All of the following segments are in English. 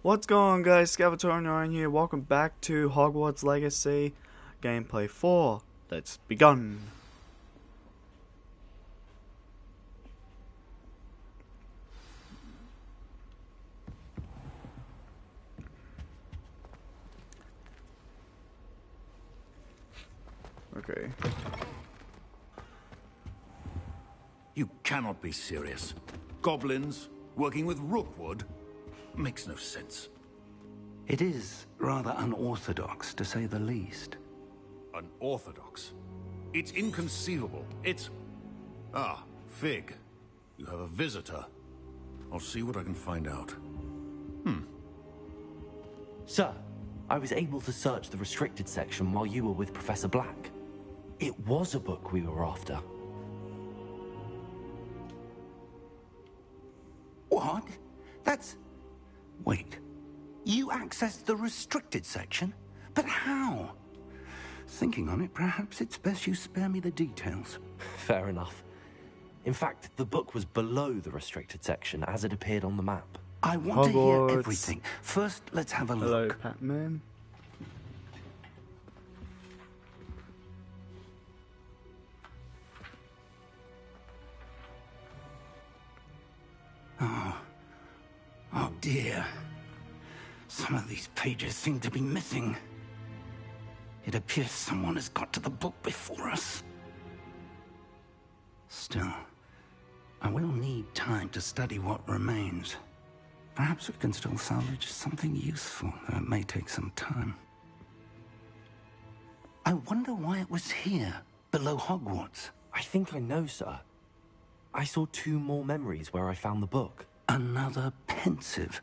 What's going on, guys? Scavator9 here. Welcome back to Hogwarts Legacy Gameplay 4. Let's begun. Okay. You cannot be serious. Goblins working with Rookwood makes no sense. It is rather unorthodox, to say the least. Unorthodox? It's inconceivable. It's... Ah, Fig. You have a visitor. I'll see what I can find out. Sir, I was able to search the restricted section while you were with Professor Black. It was a book we were after. What? That's... Wait. You accessed the restricted section? But how? Thinking on it, perhaps it's best you spare me the details. Fair enough. In fact, the book was below the restricted section as it appeared on the map. I want to Hogwarts. hear everything. First, let's have a Hello, look. Pac-Man. Oh dear. Some of these pages seem to be missing. It appears someone has got to the book before us. Still, I will need time to study what remains. Perhaps we can still salvage something useful, though it may take some time. I wonder why it was here, below Hogwarts. I think I know, sir. I saw 2 more memories where I found the book. Another pensive.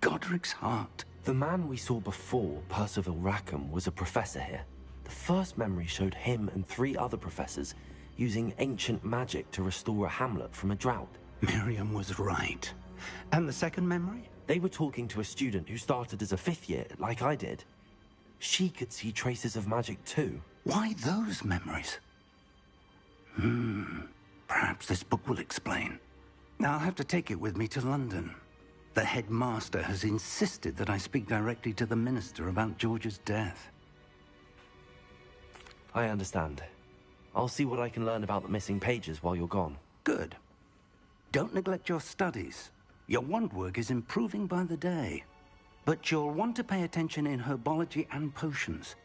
Godric's heart. The man we saw before, Percival Rackham, was a professor here. The first memory showed him and 3 other professors using ancient magic to restore a hamlet from a drought. Miriam was right. And the second memory? They were talking to a student who started as a 5th year, like I did. She could see traces of magic too. Why those memories? Perhaps this book will explain. I'll have to take it with me to London. The headmaster has insisted that I speak directly to the minister about George's death. I understand. I'll see what I can learn about the missing pages while you're gone. Good. Don't neglect your studies. Your wand work is improving by the day. But you'll want to pay attention in herbology and potions.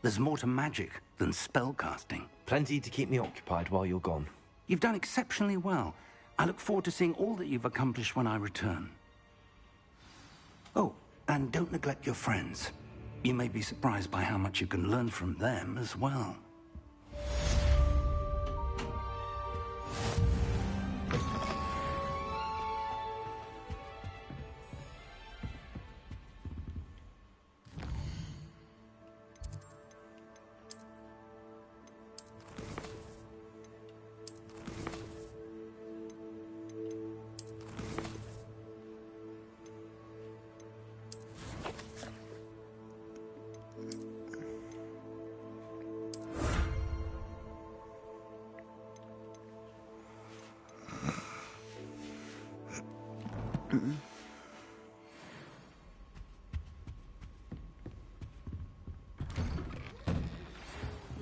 There's more to magic than spellcasting. Plenty to keep me occupied while you're gone. You've done exceptionally well. I look forward to seeing all that you've accomplished when I return. Oh, and don't neglect your friends. You may be surprised by how much you can learn from them as well.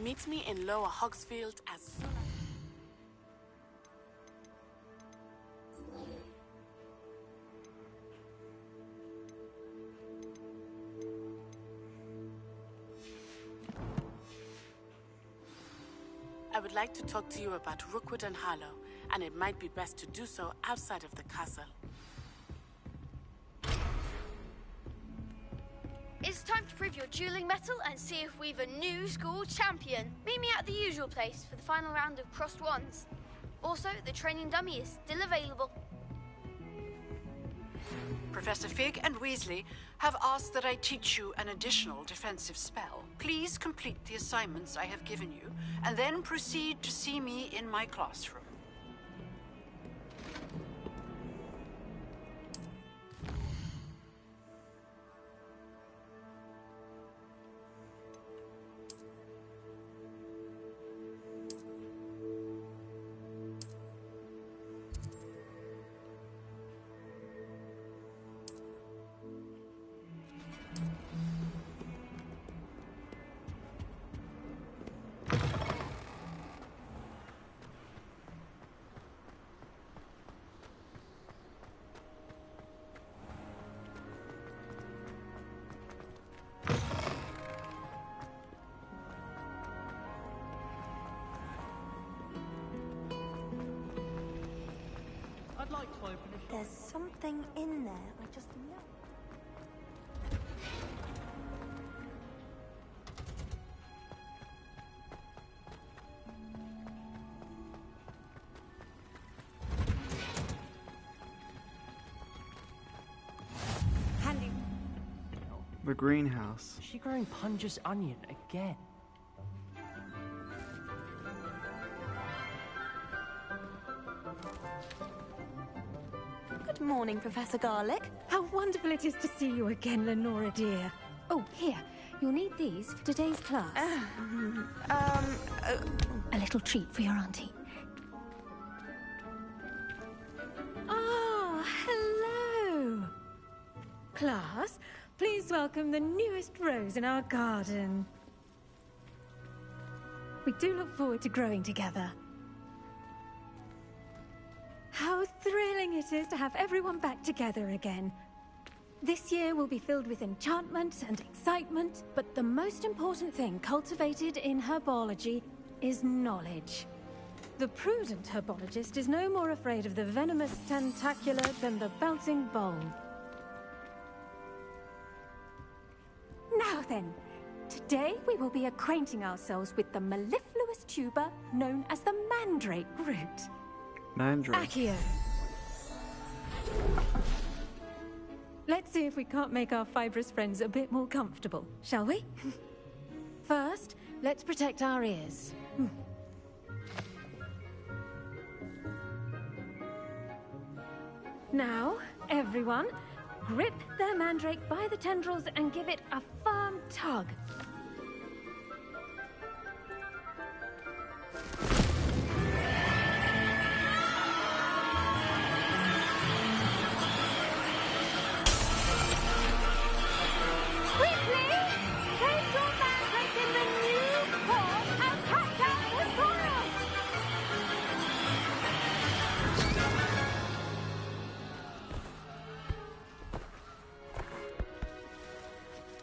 Meet me in Lower Hogsfield as soon as... I would like to talk to you about Rookwood and Harlow, and it might be best to do so outside of the castle. It's time to prove your dueling mettle and see if we've a new school champion. Meet me at the usual place for the final round of crossed wands. Also, the training dummy is still available. Professor Fig and Weasley have asked that I teach you an additional defensive spell. Please complete the assignments I have given you, and then proceed to see me in my classroom. There's something in there. I just know. Handy. The greenhouse. Is she growing Punja's onion again? Good morning, Professor Garlic. How wonderful it is to see you again, Lenora dear. Oh, here. You'll need these for today's class. A little treat for your auntie. Ah, hello. Class, please welcome the newest rose in our garden. We do look forward to growing together. How thrilling it is to have everyone back together again. This year will be filled with enchantment and excitement, but the most important thing cultivated in herbology is knowledge. The prudent herbologist is no more afraid of the venomous tentacula than the bouncing bulb. Now then, today we will be acquainting ourselves with the mellifluous tuber known as the mandrake root. Mandrake. Accio. Let's see if we can't make our fibrous friends a bit more comfortable, shall we? First, let's protect our ears. Now, everyone, grip their mandrake by the tendrils and give it a firm tug.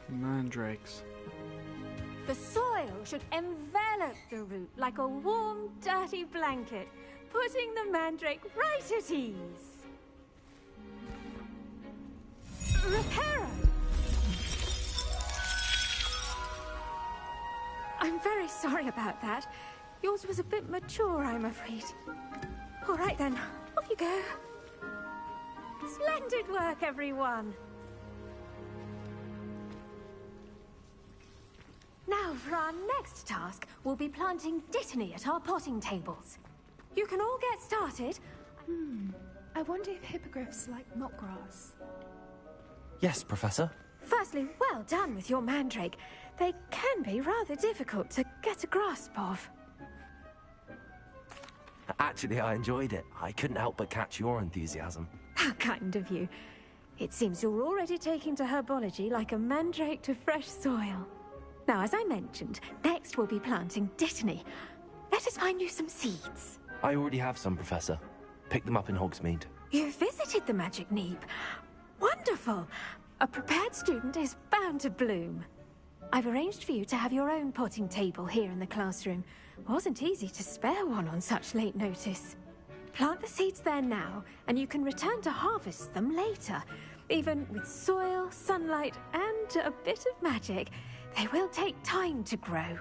Mandrakes. The soil should envelop the root like a warm, dirty blanket, putting the mandrake right at ease. Reparo! I'm very sorry about that. Yours was a bit mature, I'm afraid. All right then, off you go. Splendid work, everyone. Now, for our next task, we'll be planting dittany at our potting tables. You can all get started. I wonder if hippogriffs like knotgrass. Yes, Professor. Firstly, well done with your mandrake. They can be rather difficult to get a grasp of. Actually, I enjoyed it. I couldn't help but catch your enthusiasm. How kind of you. It seems you're already taking to herbology like a mandrake to fresh soil. Now, as I mentioned, next we'll be planting dittany. Let us find you some seeds. I already have some, Professor. Picked them up in Hogsmeade. You visited the Magic Neep. Wonderful. A prepared student is bound to bloom. I've arranged for you to have your own potting table here in the classroom. Wasn't easy to spare one on such late notice. Plant the seeds there now, and you can return to harvest them later. Even with soil, sunlight, and a bit of magic, they will take time to grow.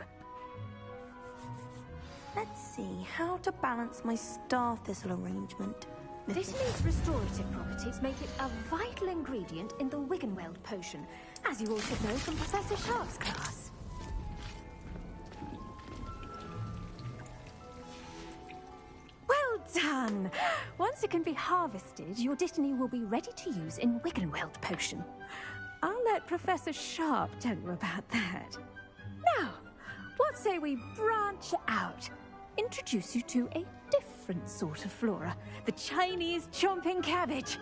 Let's see how to balance my star thistle arrangement. Dittany's restorative properties make it a vital ingredient in the Wiggenweld potion, as you all should know from Professor Sharp's class. Well done! Once it can be harvested, your dittany will be ready to use in Wiggenweld potion. I'll let Professor Sharp tell you about that. Now, what say we branch out? Introduce you to a different sort of flora, the Chinese chomping cabbage.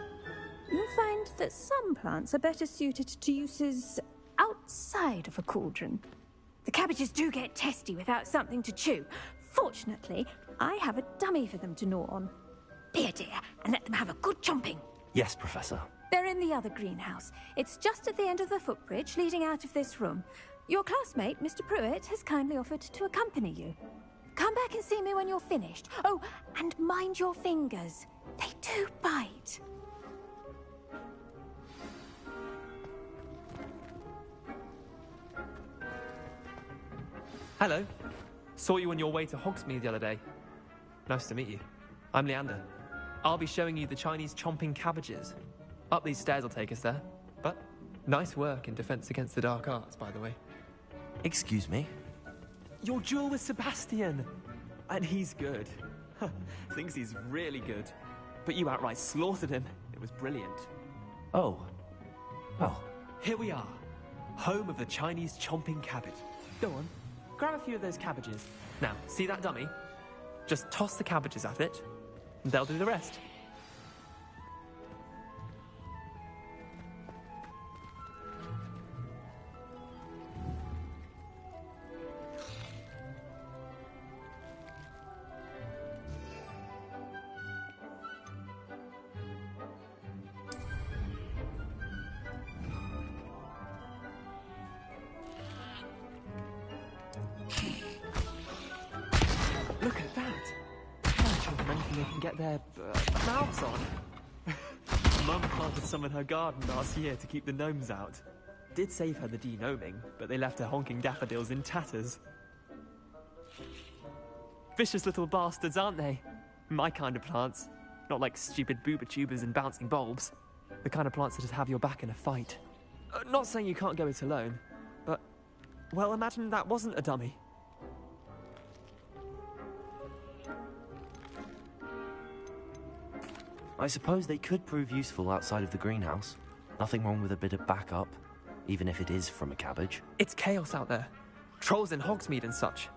You'll find that some plants are better suited to uses outside of a cauldron. The cabbages do get testy without something to chew. Fortunately, I have a dummy for them to gnaw on. Be a dear and let them have a good chomping. Yes, Professor. They're in the other greenhouse. It's just at the end of the footbridge leading out of this room. Your classmate, Mr. Pruitt, has kindly offered to accompany you. Come back and see me when you're finished. Oh, and mind your fingers. They Do bite. Hello. Saw you on your way to Hogsmeade the other day. Nice to meet you. I'm Leander. I'll be showing you the Chinese chomping cabbages. Up these stairs will take us there. But nice work in Defense Against the Dark Arts, by the way. Excuse me? Your duel with Sebastian! And he's good. Thinks he's really good. But you outright slaughtered him. It was brilliant. Oh. Well. Here we are. Home of the Chinese chomping cabbage. Go on. Grab a few of those cabbages. Now, see that dummy? Just toss the cabbages at it, and they'll do the rest. Look at that! Children, anything they can get their mouths on. Mum planted some in her garden last year to keep the gnomes out. Did save her the de-gnoming, but they left her honking daffodils in tatters. Vicious little bastards, aren't they? My kind of plants. Not like stupid booba tubers and bouncing bulbs. The kind of plants that just have your back in a fight. Not saying you can't go it alone, but, well, imagine that wasn't a dummy. I suppose they could prove useful outside of the greenhouse. Nothing wrong with a bit of backup, even if it is from a cabbage. It's chaos out there. Trolls in Hogsmeade and such.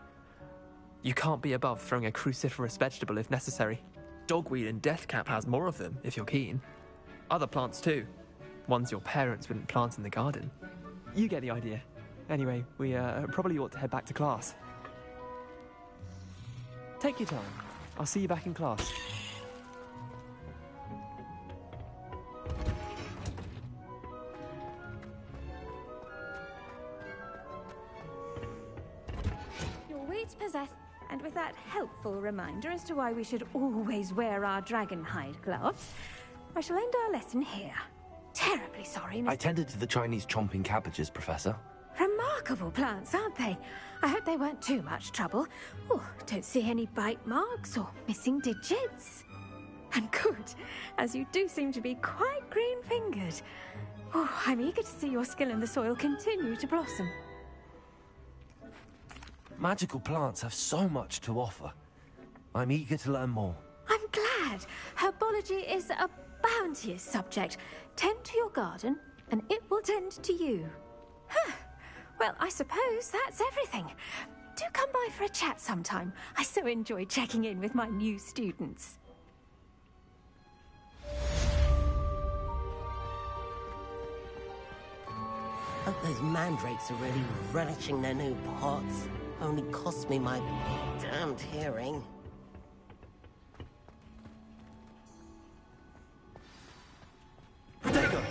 You can't be above throwing a cruciferous vegetable if necessary. Dogweed and deathcap has more of them, if you're keen. Other plants too. Ones your parents wouldn't plant in the garden. You get the idea. Anyway, we probably ought to head back to class. Take your time. I'll see you back in class. Possessed, and with that helpful reminder as to why we should always wear our dragonhide gloves, I shall end our lesson here. Terribly sorry, Mr. I tended to the Chinese chomping cabbages, Professor. Remarkable plants, aren't they? I hope they weren't too much trouble. Oh, don't see any bite marks or missing digits. And good, as you do seem to be quite green-fingered. Oh, I'm eager to see your skill in the soil continue to blossom. Magical plants have so much to offer. I'm eager to learn more. I'm glad. Herbology is a bounteous subject. Tend to your garden, and it will tend to you. Huh. Well, I suppose that's everything. Do come by for a chat sometime. I so enjoy checking in with my new students. Hope those mandrakes are really relishing their new pots. Only cost me my damned hearing. Protego!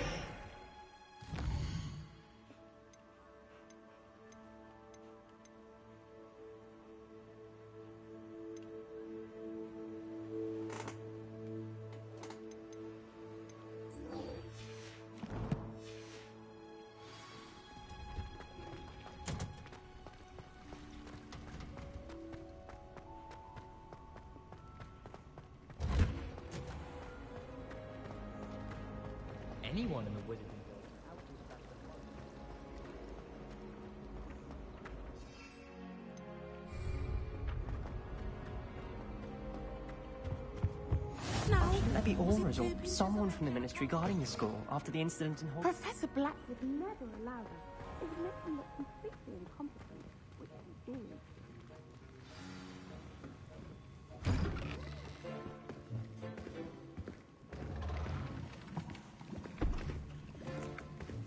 Anyone in the Wizarding Guild. No. Shouldn't there be auras or someone from the Ministry guarding the school after the incident in Hogwarts? Professor Black would never allow that. It would make him look completely incompetent, which he did.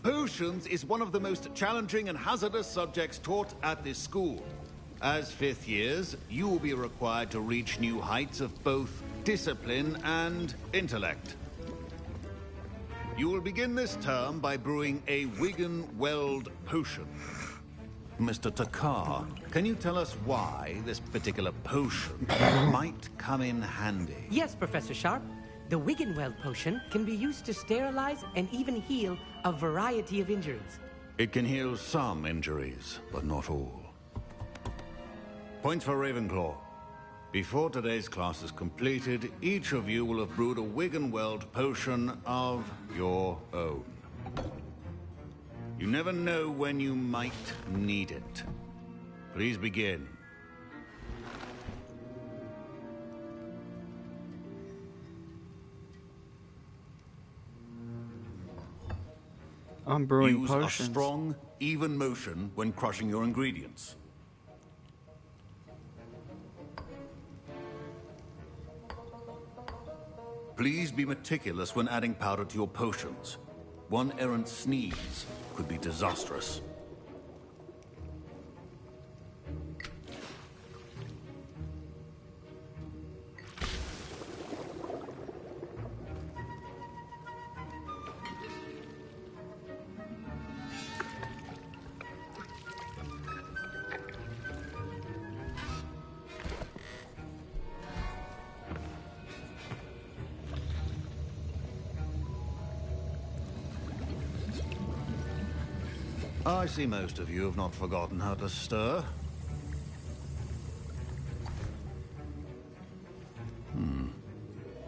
Potions is one of the most challenging and hazardous subjects taught at this school. As fifth years, you will be required to reach new heights of both discipline and intellect. You will begin this term by brewing a Wigan-Weld potion. Mr. Takar, can you tell us why this particular potion might come in handy? Yes, Professor Sharp. The Wiggenweld potion can be used to sterilize and even heal a variety of injuries. It can heal some injuries, but not all. Points for Ravenclaw. Before today's class is completed, each of you will have brewed a Wiggenweld potion of your own. You never know when you might need it. Please begin. I'm brewing Use potions. a strong, even motion when crushing your ingredients. Please be meticulous when adding powder to your potions. One errant sneeze could be disastrous. I see most of you have not forgotten how to stir.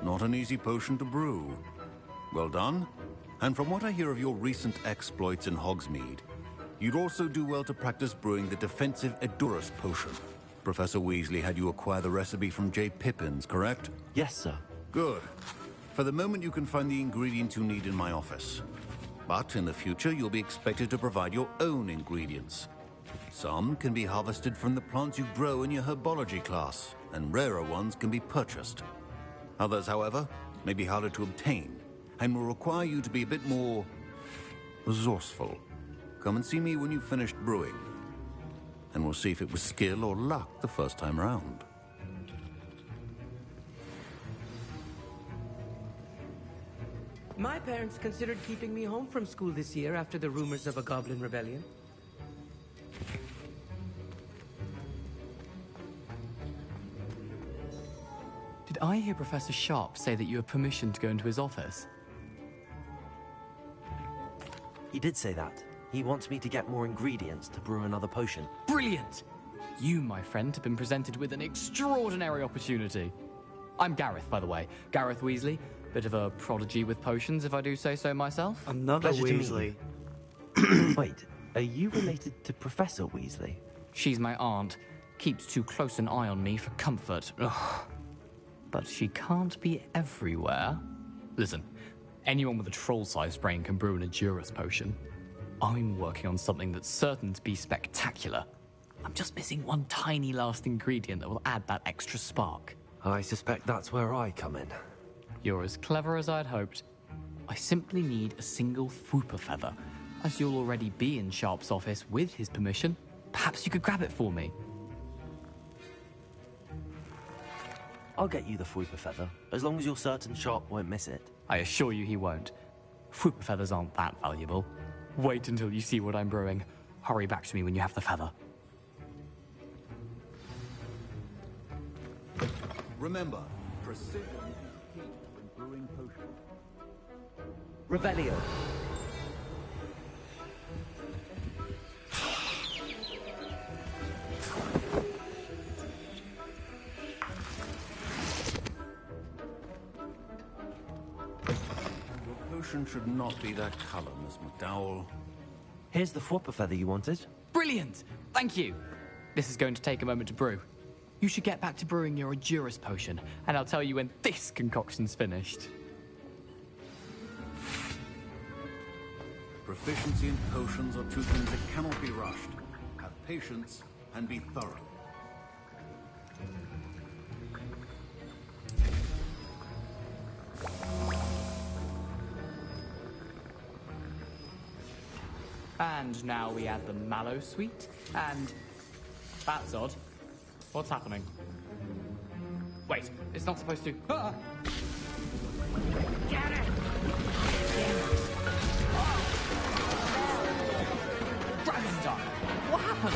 Not an easy potion to brew. Well done. And from what I hear of your recent exploits in Hogsmeade, you'd also do well to practice brewing the defensive Edurus potion. Professor Weasley had you acquire the recipe from J. Pippin's, correct? Yes, sir. Good. For the moment, you can find the ingredients you need in my office. But in the future, you'll be expected to provide your own ingredients. Some can be harvested from the plants you grow in your herbology class, and rarer ones can be purchased. Others, however, may be harder to obtain, and will require you to be a bit more resourceful. Come and see me when you've finished brewing, and we'll see if it was skill or luck the first time round. My parents considered keeping me home from school this year after the rumors of a goblin rebellion. Did I hear Professor Sharp say that you have permission to go into his office? He did say that. He wants me to get more ingredients to brew another potion. Brilliant! You, my friend, have been presented with an extraordinary opportunity. I'm Gareth, by the way. Gareth Weasley. Bit of a prodigy with potions, if I do say so myself. Another Pleasure to meet Weasley. you. Wait, are you related to Professor Weasley? She's my aunt. Keeps too close an eye on me for comfort. Ugh. But she can't be everywhere. Listen, anyone with a troll-sized brain can brew an Edurus potion. I'm working on something that's certain to be spectacular. I'm just missing one tiny last ingredient that will add that extra spark. I suspect that's where I come in. You're as clever as I'd hoped. I simply need a single Fwooper feather. As you'll already be in Sharp's office with his permission, perhaps you could grab it for me. I'll get you the Fwooper feather, as long as you're certain Sharp won't miss it. I assure you he won't. Fwooper feathers aren't that valuable. Wait until you see what I'm brewing. Hurry back to me when you have the feather. Remember, precision is key when brewing potions. Revelio. Your potion should not be that color, Miss McDowell. Here's the Fwooper feather you wanted. Brilliant! Thank you! This is going to take a moment to brew. You should get back to brewing your Edurus potion, and I'll tell you when this concoction's finished. Proficiency in potions are two things that cannot be rushed. Have patience and be thorough. And now we add the mallow sweet, and... That's odd. What's happening? Wait, it's not supposed to... Ah! Get it! Dragon's done! What happened?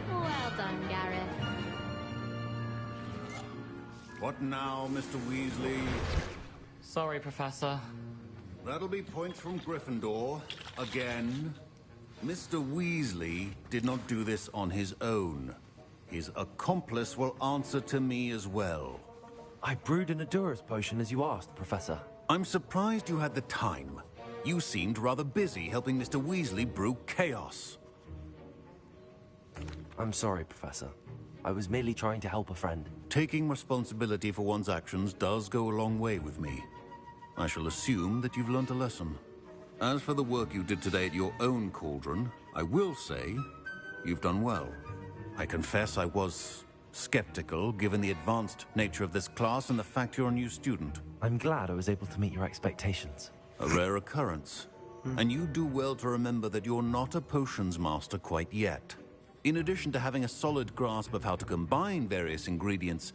Well done, Gareth. What now, Mr. Weasley. Sorry, Professor. That'll be points from Gryffindor. Again. Mr. Weasley did not do this on his own. His accomplice will answer to me as well. I brewed an Adurus potion as you asked, Professor. I'm surprised you had the time. You seemed rather busy helping Mr. Weasley brew chaos. I'm sorry, Professor. I was merely trying to help a friend. Taking responsibility for one's actions does go a long way with me. I shall assume that you've learnt a lesson. As for the work you did today at your own cauldron, I will say you've done well. I confess I was skeptical, given the advanced nature of this class and the fact you're a new student. I'm glad I was able to meet your expectations. A rare occurrence. And you do well to remember that you're not a potions master quite yet. In addition to having a solid grasp of how to combine various ingredients,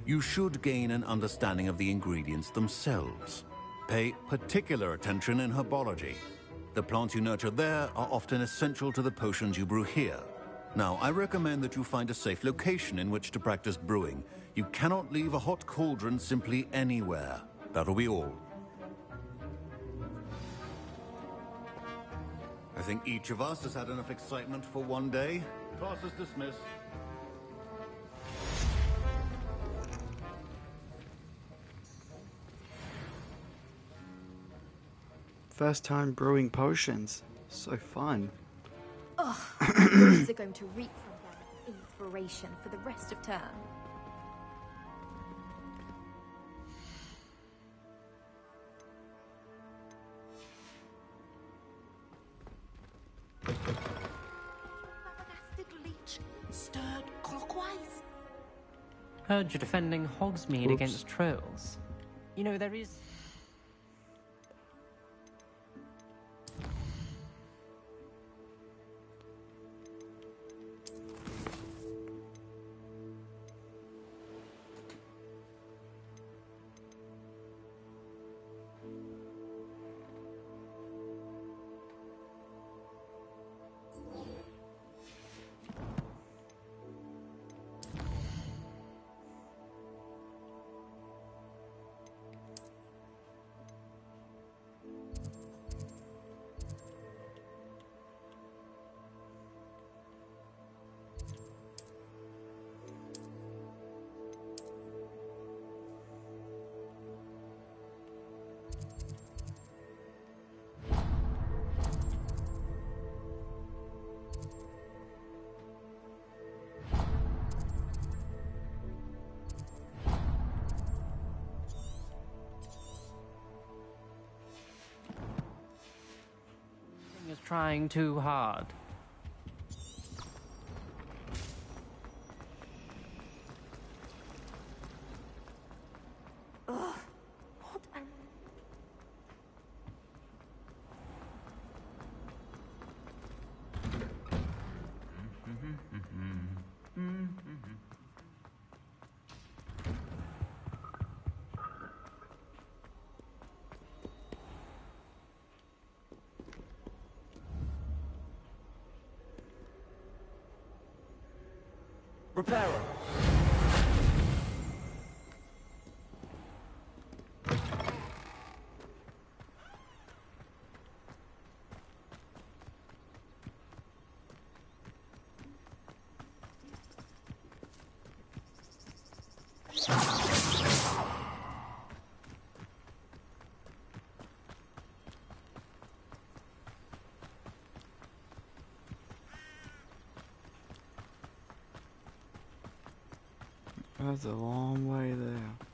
you should gain an understanding of the ingredients themselves. Pay particular attention in herbology. The plants you nurture there are often essential to the potions you brew here. Now, I recommend that you find a safe location in which to practice brewing. You cannot leave a hot cauldron simply anywhere. That'll be all. I think each of us has had enough excitement for one day. Class is dismissed. First time brewing potions. So fun. Ugh, boys are going to reap from their inspiration for the rest of term. Stirred clockwise. Heard you're defending Hogsmeade against trolls. You know, there is... is trying too hard. Ugh, what an... Repairer! That's a long way there.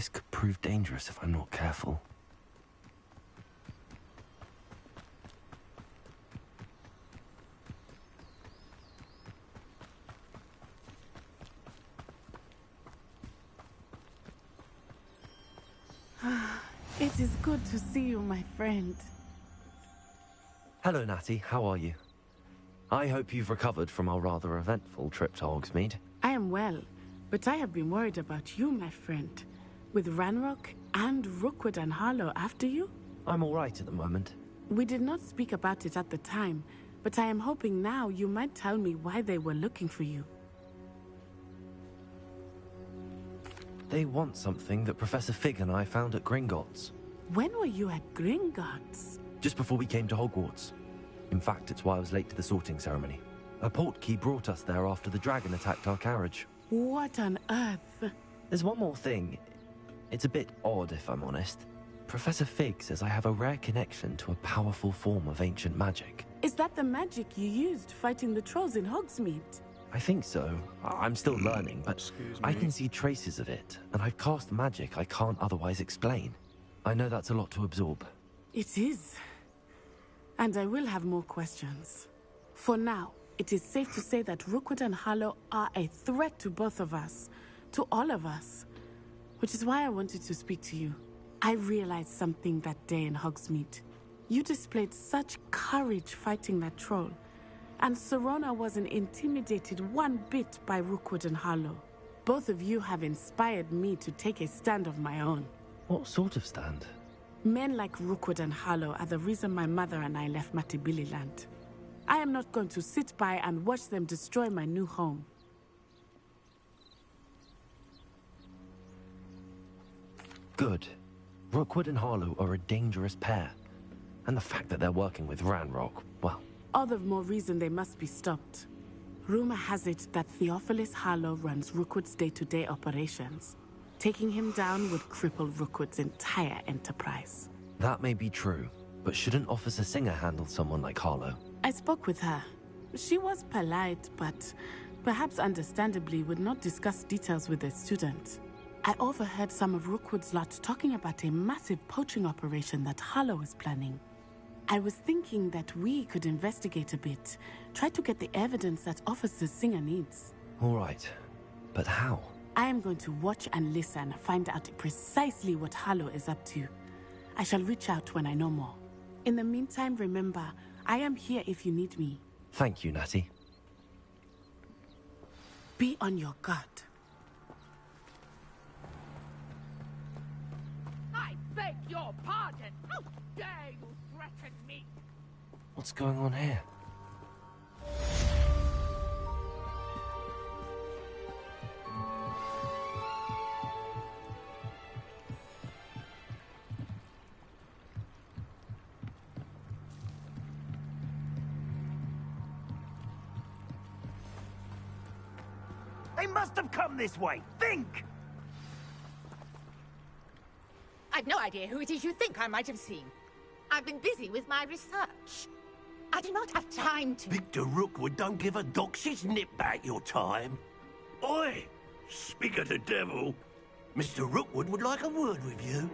This could prove dangerous if I'm not careful. It is good to see you, my friend. Hello, Natty. How are you? I hope you've recovered from our rather eventful trip to Hogsmeade. I am well, but I have been worried about you, my friend. With Ranrock and Rookwood and Harlow after you? I'm all right at the moment. We did not speak about it at the time, but I am hoping now you might tell me why they were looking for you. They want something that Professor Fig and I found at Gringotts. When were you at Gringotts? Just before we came to Hogwarts. In fact, it's why I was late to the sorting ceremony. A portkey brought us there after the dragon attacked our carriage. What on earth? There's one more thing. It's a bit odd, if I'm honest. Professor Fig says I have a rare connection to a powerful form of ancient magic. Is that the magic you used fighting the trolls in Hogsmeade? I think so. I'm still learning, but I can see traces of it, and I've cast magic I can't otherwise explain. I know that's a lot to absorb. It is. And I will have more questions. For now, it is safe to say that Rookwood and Harlow are a threat to both of us. To all of us. Which is why I wanted to speak to you. I realized something that day in Hogsmeade. You displayed such courage fighting that troll. And Serona wasn't intimidated one bit by Rookwood and Harlow. Both of you have inspired me to take a stand of my own. What sort of stand? Men like Rookwood and Harlow are the reason my mother and I left Matibililand. I am not going to sit by and watch them destroy my new home. Good. Rookwood and Harlow are a dangerous pair. And the fact that they're working with Ranrock, well... All the more reason they must be stopped. Rumor has it that Theophilus Harlow runs Rookwood's day-to-day operations. Taking him down would cripple Rookwood's entire enterprise. That may be true, but shouldn't Officer Singer handle someone like Harlow? I spoke with her. She was polite, but perhaps understandably would not discuss details with a student. I overheard some of Rookwood's lot talking about a massive poaching operation that Harlow is planning. I was thinking that we could investigate a bit, try to get the evidence that Officer Singer needs. All right, but how? I am going to watch and listen, find out precisely what Harlow is up to. I shall reach out when I know more. In the meantime, remember, I am here if you need me. Thank you, Natty. Be on your guard. I beg your pardon! How dare you threaten me? What's going on here? They must have come this way. Think! I've no idea who it is you think I might have seen. I've been busy with my research. I do not have time to... Victor Rookwood don't give a doxy's nip back your time. Oi! Speak of the devil. Mr. Rookwood would like a word with you.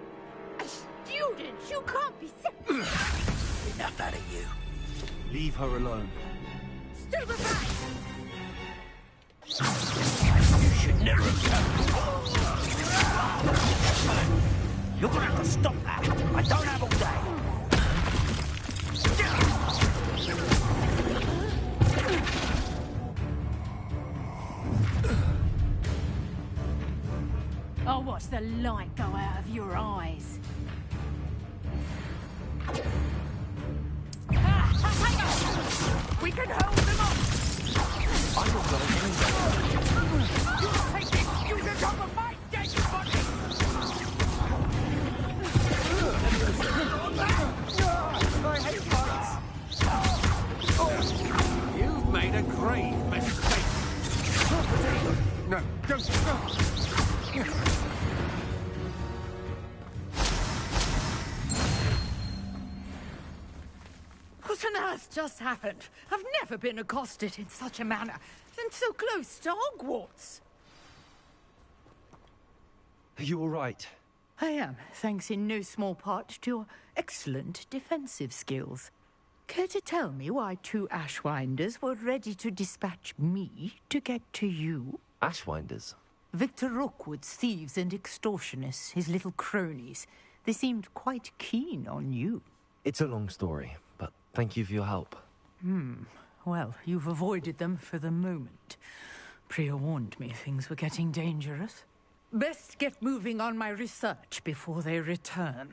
A student? You can't be serious. Enough out of you. Leave her alone. Still beside! You should never have come. You're gonna have to stop that. I don't have all day. I'll watch the light go out of your eyes. We can hold them off! I'm not going anywhere. You take excuses over my dead body! I hate fights. You've made a grave mistake. No, don't. What on earth just happened? I've never been accosted in such a manner, and so close to Hogwarts. Are you all right? I am, thanks in no small part to your excellent defensive skills. Care to tell me why 2 Ashwinders were ready to dispatch me to get to you? Ashwinders? Victor Rookwood's thieves and extortionists, his little cronies. They seemed quite keen on you. It's a long story, but thank you for your help. Well, you've avoided them for the moment. Priya warned me things were getting dangerous. Best get moving on my research before they return.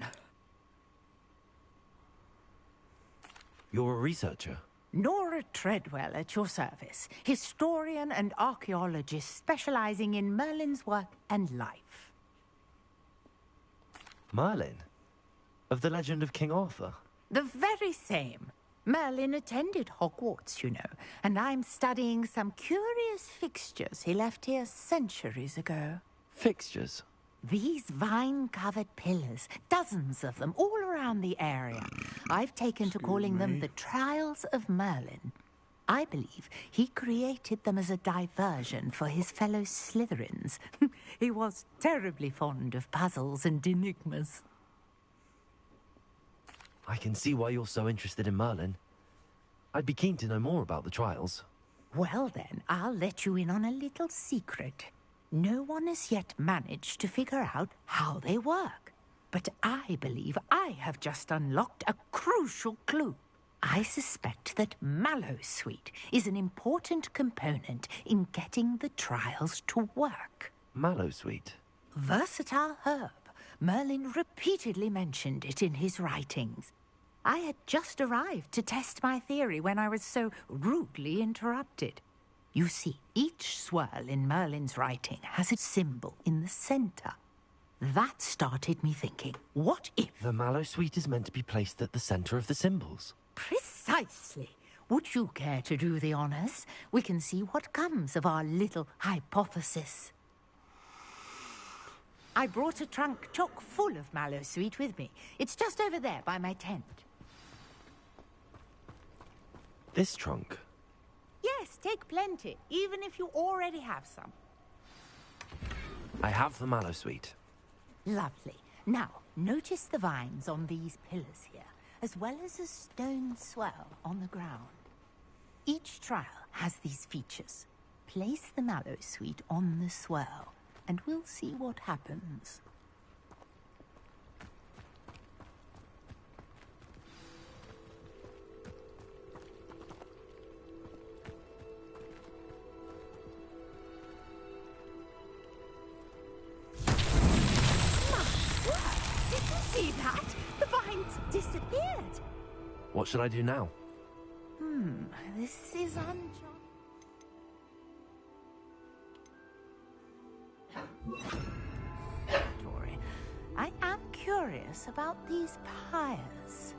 You're a researcher? Nora Treadwell at your service, historian and archaeologist specializing in Merlin's work and life. Merlin? Of the legend of King Arthur? The very same. Merlin attended Hogwarts, you know, and I'm studying some curious fixtures he left here centuries ago. Fixtures? These vine-covered pillars, dozens of them, all around the area. I've taken to calling them the Trials of Merlin. I believe he created them as a diversion for his fellow Slytherins. He was terribly fond of puzzles and enigmas. I can see why you're so interested in Merlin. I'd be keen to know more about the trials. Well then, I'll let you in on a little secret. No one has yet managed to figure out how they work. But I believe I have just unlocked a crucial clue. I suspect that Mallowsweet is an important component in getting the trials to work. Mallowsweet? Versatile herb. Merlin repeatedly mentioned it in his writings. I had just arrived to test my theory when I was so rudely interrupted. You see, each swirl in Merlin's writing has a symbol in the center. That started me thinking, what if... The Mallowsweet is meant to be placed at the center of the symbols. Precisely. Would you care to do the honors? We can see what comes of our little hypothesis. I brought a trunk chock full of Mallowsweet with me. It's just over there by my tent. This trunk? Yes, take plenty, even if you already have some. I have the Mallowsweet. Lovely. Now, notice the vines on these pillars here, as well as a stone swell on the ground. Each trial has these features. Place the Mallowsweet on the swell, and we'll see what happens. Did you see that? The vines disappeared. What should I do now? This is I am curious about these pyres.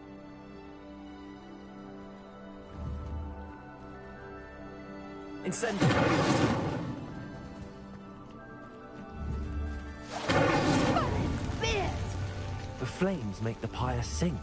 Incendiary! The flames make the pyre sink.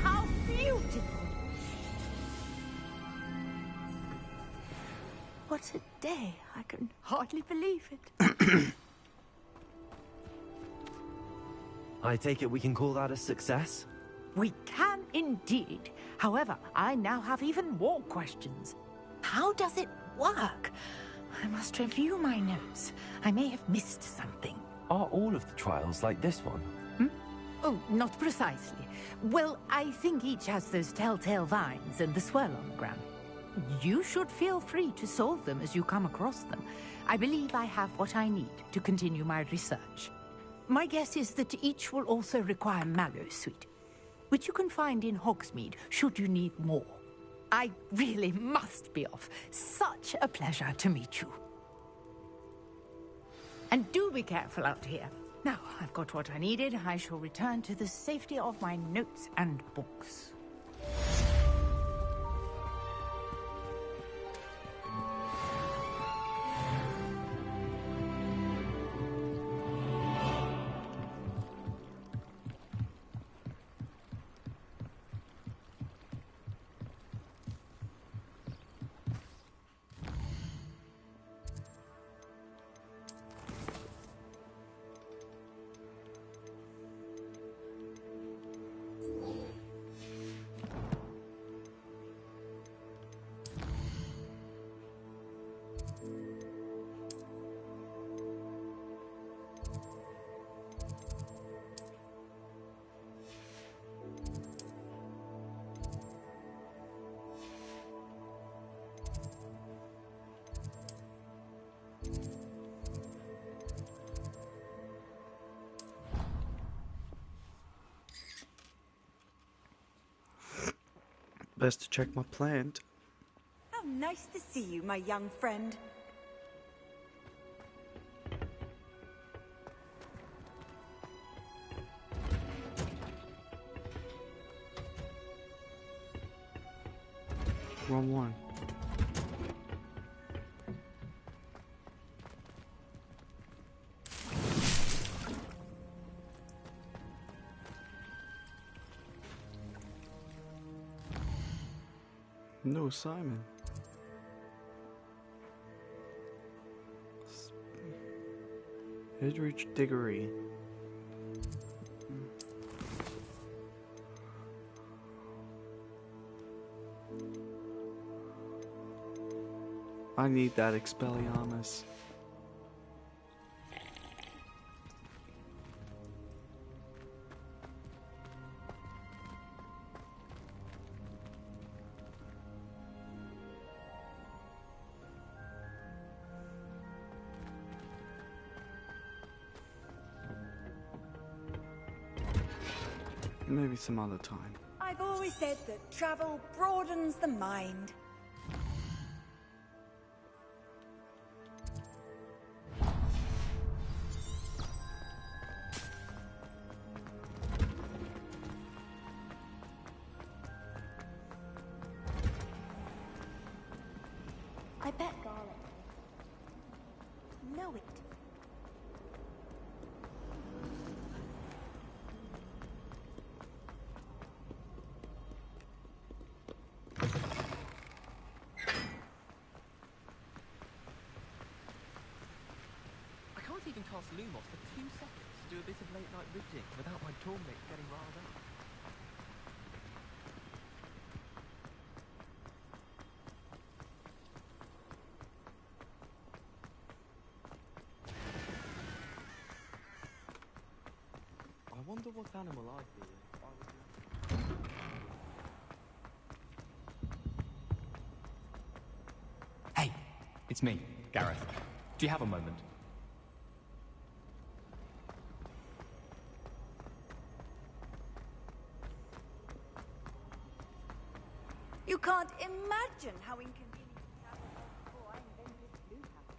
How beautiful! What a day. I can hardly believe it. I take it we can call that a success? We can indeed. However, I now have even more questions. How does it work? I must review my notes. I may have missed something. Are all of the trials like this one? Oh, not precisely. Well, I think each has those telltale vines and the swirl on the ground. You should feel free to solve them as you come across them. I believe I have what I need to continue my research. My guess is that each will also require Mallowsweet, which you can find in Hogsmeade should you need more. I really must be off. Such a pleasure to meet you. And do be careful out here. Now, I've got what I needed. I shall return to the safety of my notes and books. Best to check my plant. How nice to see you, my young friend. Wrong one. No, Simon. Hidrich Diggory. I need that Expelliarmus. Maybe some other time. I've always said that travel broadens the mind. I bet garlic. Know it. I can't even cast Lumos for 2 seconds to do a bit of late-night reading without my toolmate getting riled up. I wonder what animal I'd be if I was... Hey, it's me, Gareth. Do you have a moment? You can't imagine how inconvenient travel was before I invented blue powder.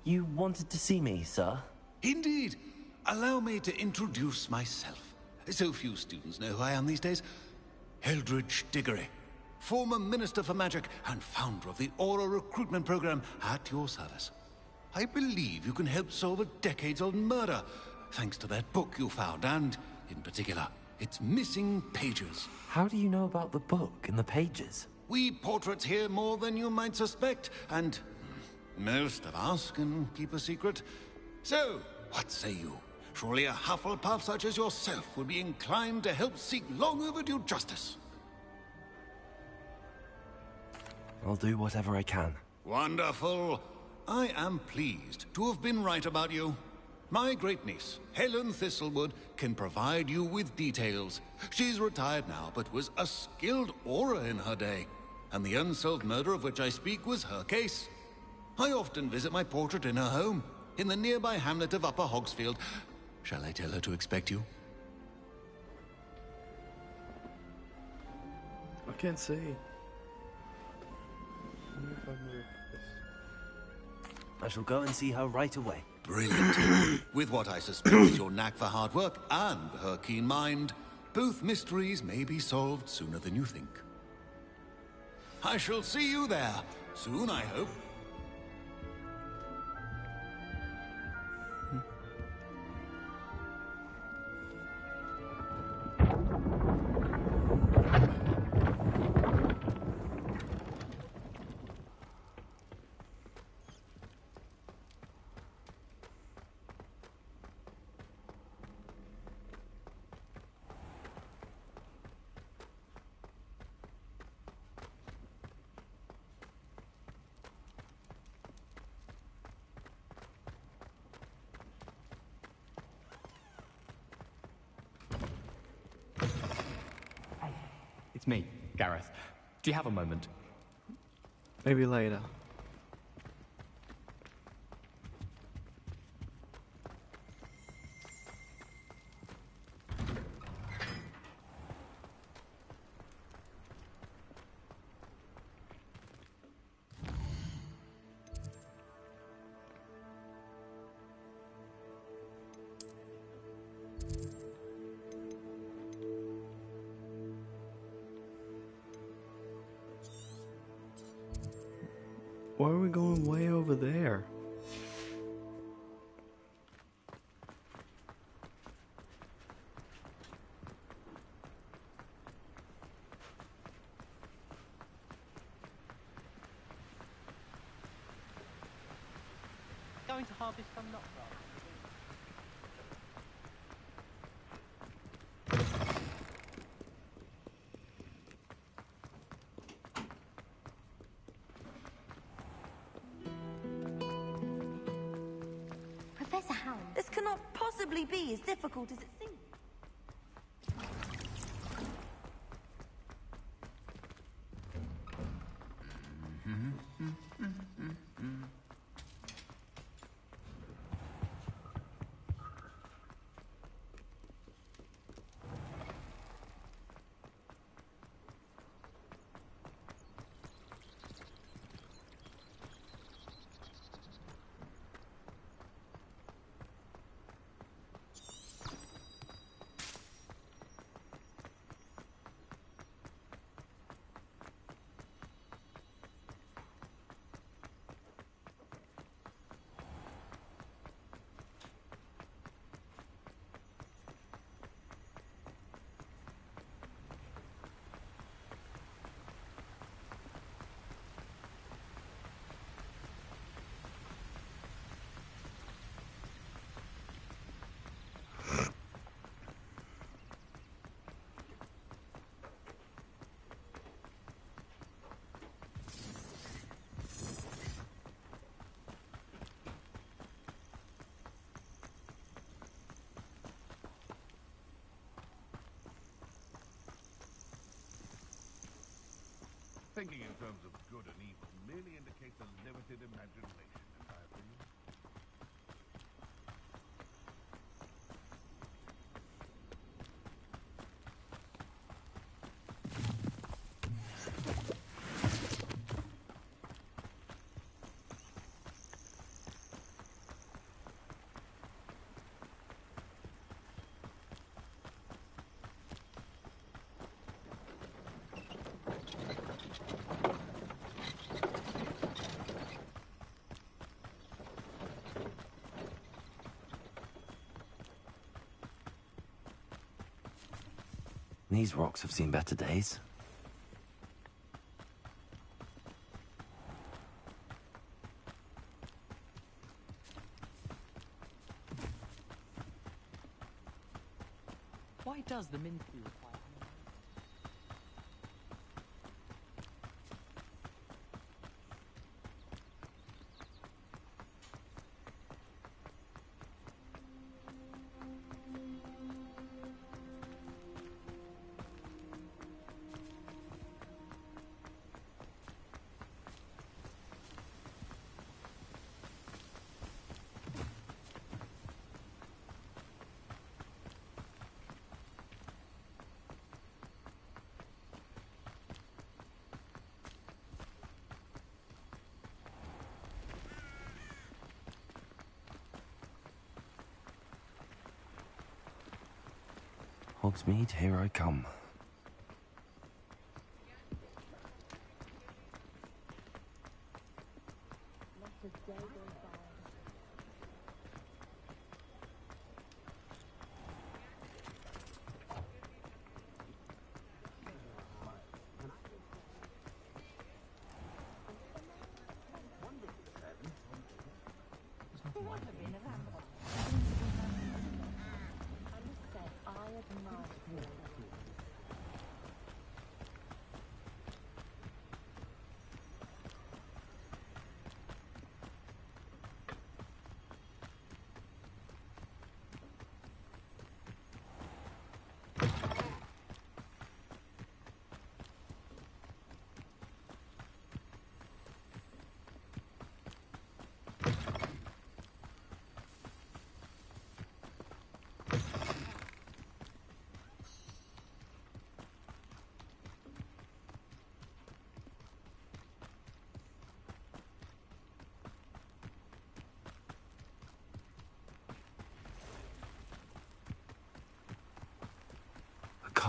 You wanted to see me, sir? Indeed. Allow me to introduce myself. So few students know who I am these days. Hildridge Diggory, former Minister for Magic and founder of the Aura recruitment program at your service. I believe you can help solve a decades-old murder, thanks to that book you found, and, in particular, its missing pages. How do you know about the book and the pages? We portraits hear more than you might suspect, and most of us can keep a secret. So, what say you? Surely a Hufflepuff such as yourself would be inclined to help seek long overdue justice. I'll do whatever I can. Wonderful. I am pleased to have been right about you. My great-niece, Helen Thistlewood, can provide you with details. She's retired now, but was a skilled aura in her day. And the unsolved murder of which I speak was her case. I often visit my portrait in her home, in the nearby hamlet of Upper Hogsfield. Shall I tell her to expect you? I can't see. Wonder if I move this. I shall go and see her right away. Brilliant. With what I suspect is your knack for hard work and her keen mind, both mysteries may be solved sooner than you think. I shall see you there, soon I hope. me, Gareth. Do you have a moment? Maybe later. Why are we going way over there? Going to harvest some nuts. Professor Howard, this cannot possibly be as difficult as it seems. Thinking in terms of good and evil merely indicates a limited imagination, in my opinion. These rocks have seen better days. Why does the Minty require? Hogsmeade, here I come.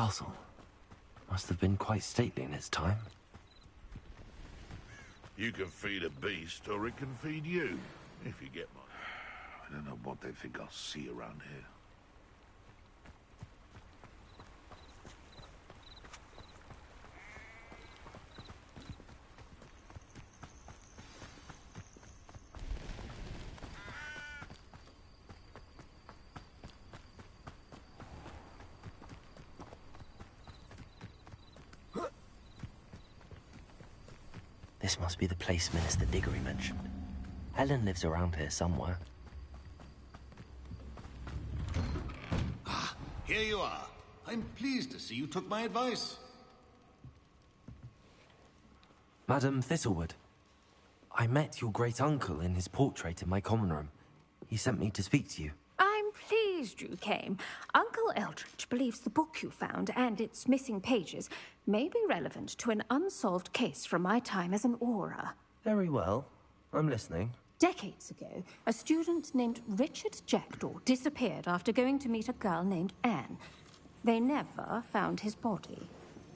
castle. Must have been quite stately in its time. You can feed a beast, or it can feed you, if you get my... I don't know what they think I'll see around here. This must be the place Minister Diggory mentioned. Helen lives around here somewhere. Ah, here you are. I'm pleased to see you took my advice. Madam Thistlewood, I met your great-uncle in his portrait in my common room. He sent me to speak to you. I'm pleased you came. Uncle Eldridge believes the book you found and its missing pages may be relevant to an unsolved case from my time as an Auror. Very well. I'm listening. Decades ago, a student named Richard Jackdaw disappeared after going to meet a girl named Anne. They never found his body.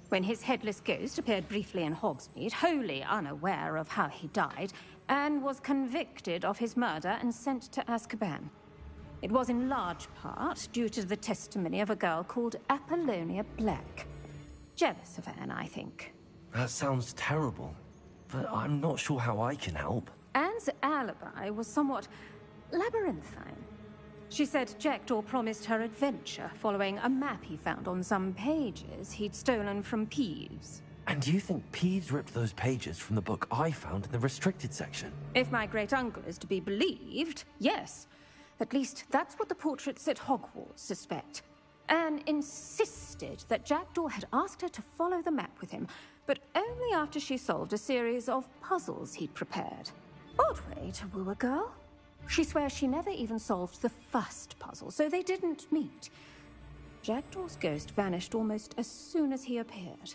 When his headless ghost appeared briefly in Hogsmeade, wholly unaware of how he died, Anne was convicted of his murder and sent to Azkaban. It was in large part due to the testimony of a girl called Apollonia Black. Jealous of Anne, I think. That sounds terrible, but I'm not sure how I can help. Anne's alibi was somewhat labyrinthine. She said Jackdaw promised her adventure following a map he found on some pages he'd stolen from Peeves. And you think Peeves ripped those pages from the book I found in the restricted section? If my great-uncle is to be believed, yes. At least that's what the portraits at Hogwarts suspect. Anne insisted that Jackdaw had asked her to follow the map with him, but only after she solved a series of puzzles he'd prepared. Odd way to woo a girl. She swears she never even solved the first puzzle, so they didn't meet. Jackdaw's ghost vanished almost as soon as he appeared.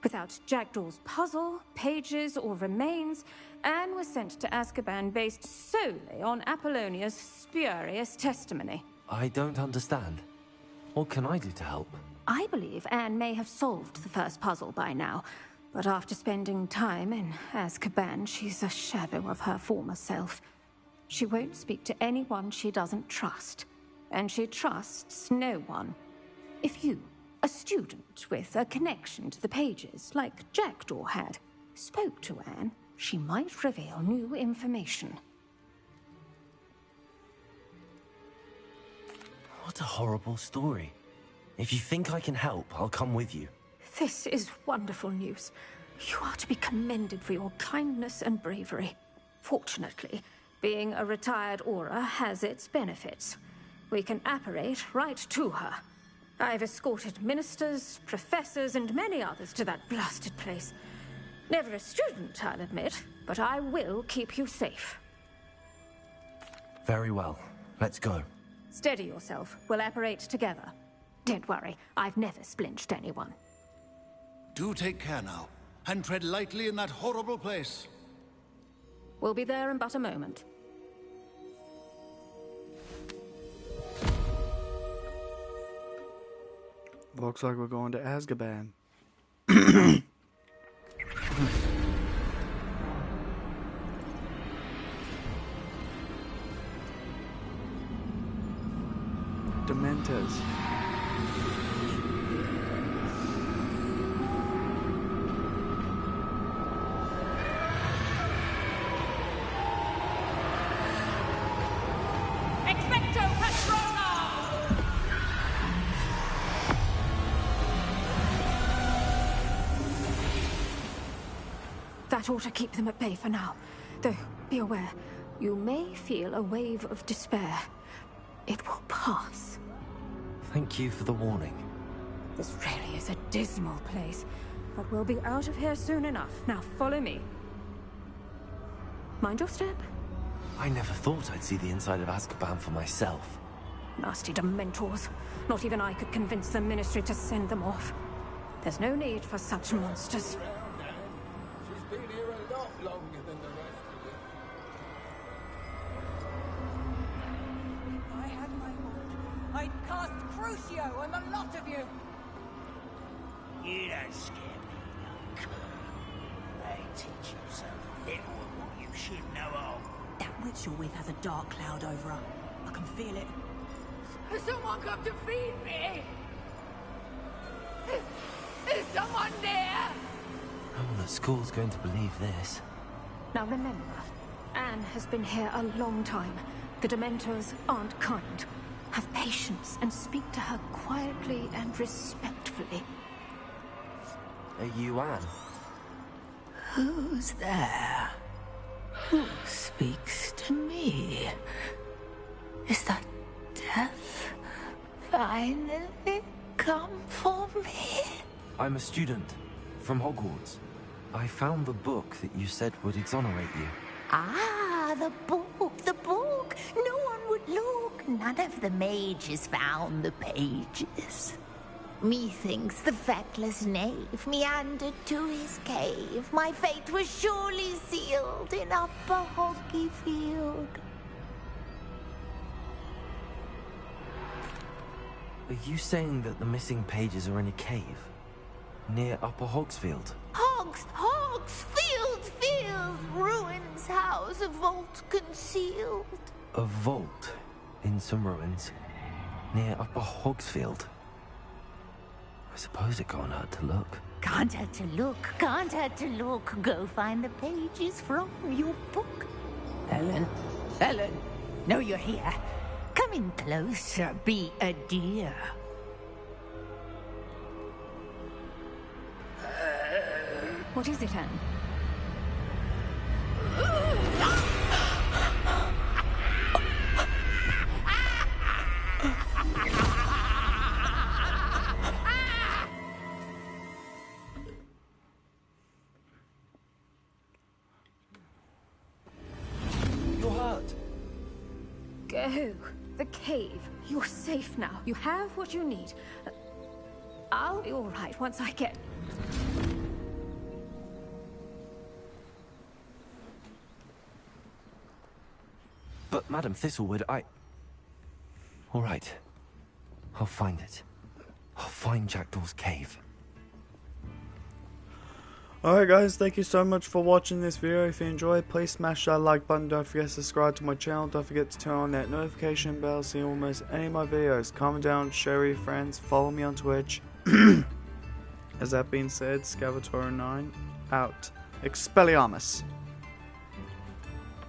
Without Jackdaw's puzzle, pages, or remains, Anne was sent to Azkaban based solely on Apollonia's spurious testimony. I don't understand. What can I do to help? I believe Anne may have solved the first puzzle by now, but after spending time in Azkaban, she's a shadow of her former self. She won't speak to anyone she doesn't trust, and she trusts no one. If you, a student with a connection to the pages, like Jackdaw had, spoke to Anne, she might reveal new information. What a horrible story. If you think I can help, I'll come with you. This is wonderful news. You are to be commended for your kindness and bravery. Fortunately, being a retired Auror has its benefits. We can apparate right to her. I've escorted ministers, professors, and many others to that blasted place. Never a student, I'll admit, but I will keep you safe. Very well. Let's go. Steady yourself. We'll apparate together. Don't worry, I've never splinched anyone. Do take care now, and tread lightly in that horrible place. We'll be there in but a moment. Looks like we're going to Azkaban. Dementors. That ought to keep them at bay for now. Though, be aware, you may feel a wave of despair. It will pass. Thank you for the warning. This really is a dismal place, but we'll be out of here soon enough. Now follow me. Mind your step. I never thought I'd see the inside of Azkaban for myself. Nasty Dementors. Not even I could convince the Ministry to send them off. There's no need for such monsters. She's been here a lot longer than the rest of you. If I had my wand, I'd cast Crucio on the lot of you. You don't scare me, young cur. They teach you so little of what you should know of. That witch you're with has a dark cloud over her. I can feel it. Has someone come to feed me? Is someone there? No one at school's going to believe this. Now remember, Anne has been here a long time. The Dementors aren't kind. Have patience and speak to her quietly and respectfully. Are you Anne? Who's there? Who speaks to me? Is that death finally come for me? I'm a student from Hogwarts. I found the book that you said would exonerate you. Ah, the book, the book. No one would look. None of the mages found the pages. Methinks the feckless knave meandered to his cave. My fate was surely sealed in Upper Hoggy Field. Are you saying that the missing pages are in a cave? Near Upper Hogsfield? Field, ruins house, a vault concealed. A vault in some ruins near Upper Hogsfield. I suppose it can't hurt to look. Can't hurt to look. Go find the pages from your book. Ellen, no, you're here. Come in closer, be a dear. What is it, Anne? You're hurt. Go. The cave. You're safe now. You have what you need. I'll be all right once I get... But, Madam Thistlewood, All right. I'll find it. I'll find Jackdaw's cave. Alright guys, thank you so much for watching this video. If you enjoyed, please smash that like button. Don't forget to subscribe to my channel. Don't forget to turn on that notification bell so you don't miss any of my videos. Comment down, share with your friends, follow me on Twitch. As that being said, Scavator9 out. Expelliarmus.